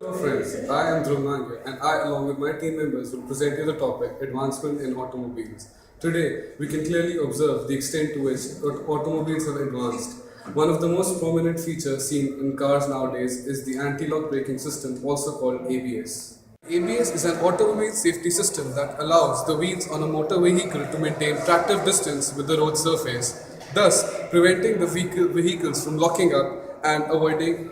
Hello friends, I am Dhruv Nangia and I along with my team members will present you the topic Advancement in Automobiles. Today, we can clearly observe the extent to which automobiles have advanced. One of the most prominent features seen in cars nowadays is the anti-lock braking system, also called ABS. ABS is an automobile safety system that allows the wheels on a motor vehicle to maintain tractive distance with the road surface, thus preventing the vehicles from locking up and avoiding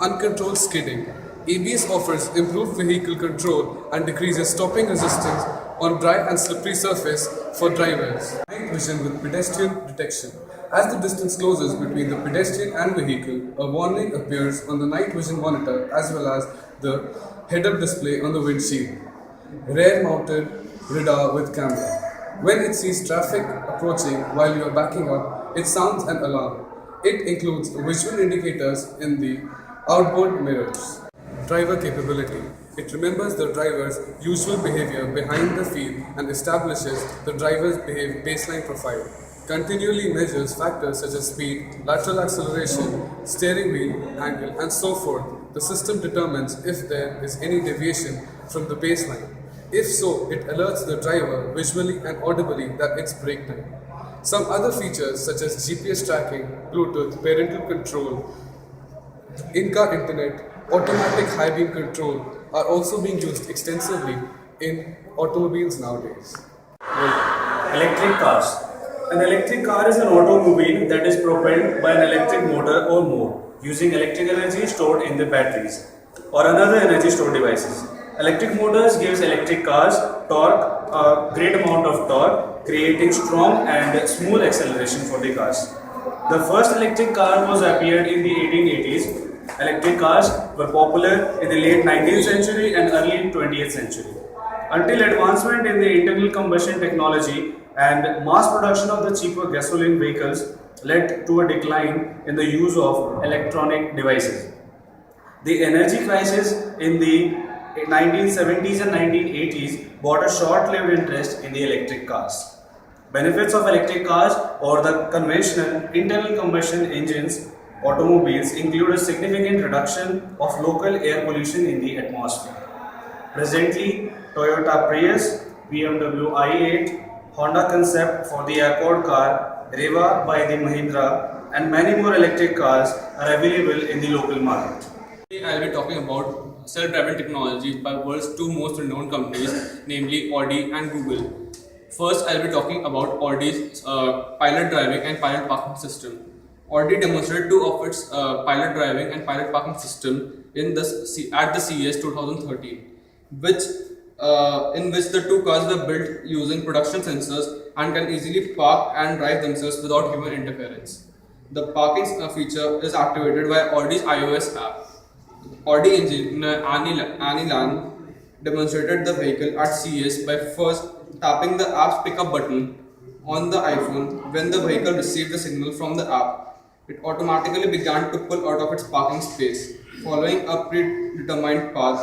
uncontrolled skidding. ABS offers improved vehicle control and decreases stopping resistance on dry and slippery surface for drivers. Night vision with pedestrian detection. As the distance closes between the pedestrian and vehicle, a warning appears on the night vision monitor as well as the head-up display on the windshield. Rear-mounted radar with camera. When it sees traffic approaching while you are backing up, it sounds an alarm. It includes visual indicators in the outboard mirrors. Driver capability. It remembers the driver's usual behavior behind the wheel and establishes the driver's baseline profile. Continually measures factors such as speed, lateral acceleration, steering wheel angle, and so forth. The system determines if there is any deviation from the baseline. If so, it alerts the driver visually and audibly that it's brake time. Some other features such as GPS tracking, Bluetooth, parental control, in-car internet, automatic high beam control are also being used extensively in automobiles nowadays. Electric cars. An electric car is an automobile that is propelled by an electric motor or more, using electric energy stored in the batteries or another energy stored devices. Electric motors gives electric cars torque, a great amount of torque, creating strong and smooth acceleration for the cars. The first electric car was appeared in the 1880s. Electric cars were popular in the late 19th century and early 20th century, until advancement in the internal combustion technology and mass production of the cheaper gasoline vehicles led to a decline in the use of electronic devices. The energy crisis in the 1970s and 1980s brought a short-lived interest in the electric cars. Benefits of electric cars or the conventional internal combustion engines automobiles include a significant reduction of local air pollution in the atmosphere. Presently, Toyota Prius, BMW i8, Honda Concept for the Accord car, Reva by the Mahindra, and many more electric cars are available in the local market. Today I'll be talking about self-driving technology by world's two most renowned companies, namely Audi and Google. First, I'll be talking about Audi's pilot driving and pilot parking system. Audi demonstrated two of its pilot driving and pilot parking system at the CES 2013, in which the two cars were built using production sensors and can easily park and drive themselves without human interference. The parking feature is activated by Audi's iOS app. Audi engineer Annie Lan demonstrated the vehicle at CES by first tapping the app's pickup button on the iPhone. When the vehicle received the signal from the app, it automatically began to pull out of its parking space, following a predetermined path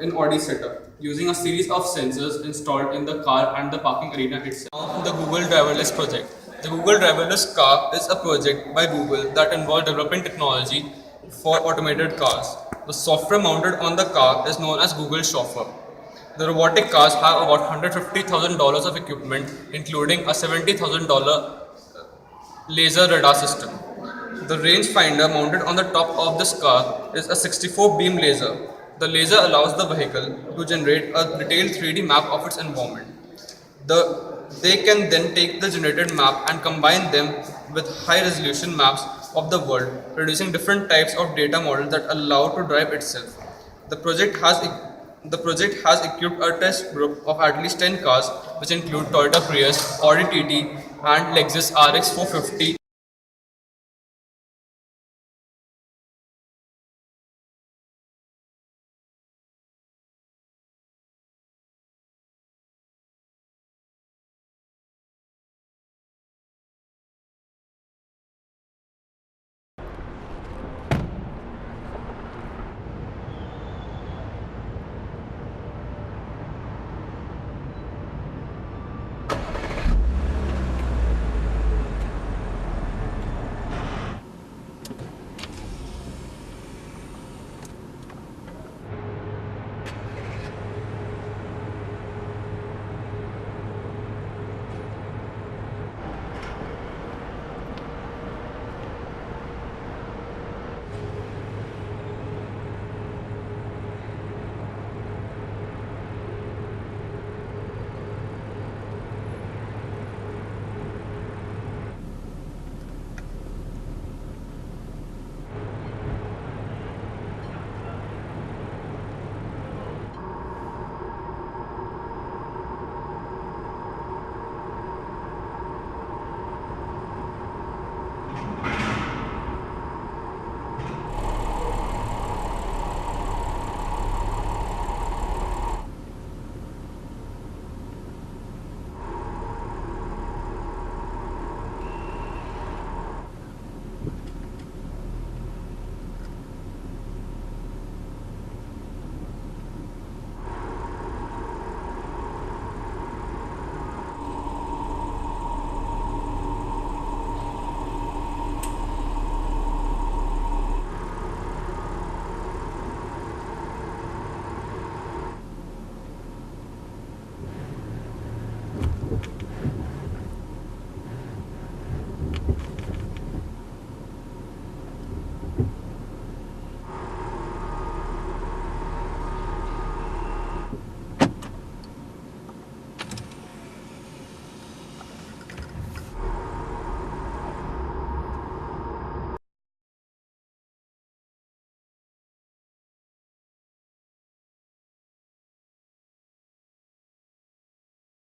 in Audi setup, using a series of sensors installed in the car and the parking arena itself. Now, the Google Driverless project. The Google Driverless car is a project by Google that involves developing technology for automated cars. The software mounted on the car is known as Google Chauffeur. The robotic cars have about $150,000 of equipment, including a $70,000 laser radar system. The rangefinder mounted on the top of this car is a 64 beam laser. The laser allows the vehicle to generate a detailed 3D map of its environment. They can then take the generated map and combine them with high resolution maps of the world, producing different types of data models that allow to drive itself. The project has equipped a test group of at least 10 cars, which include Toyota Prius, Audi TT, and Lexus RX 450.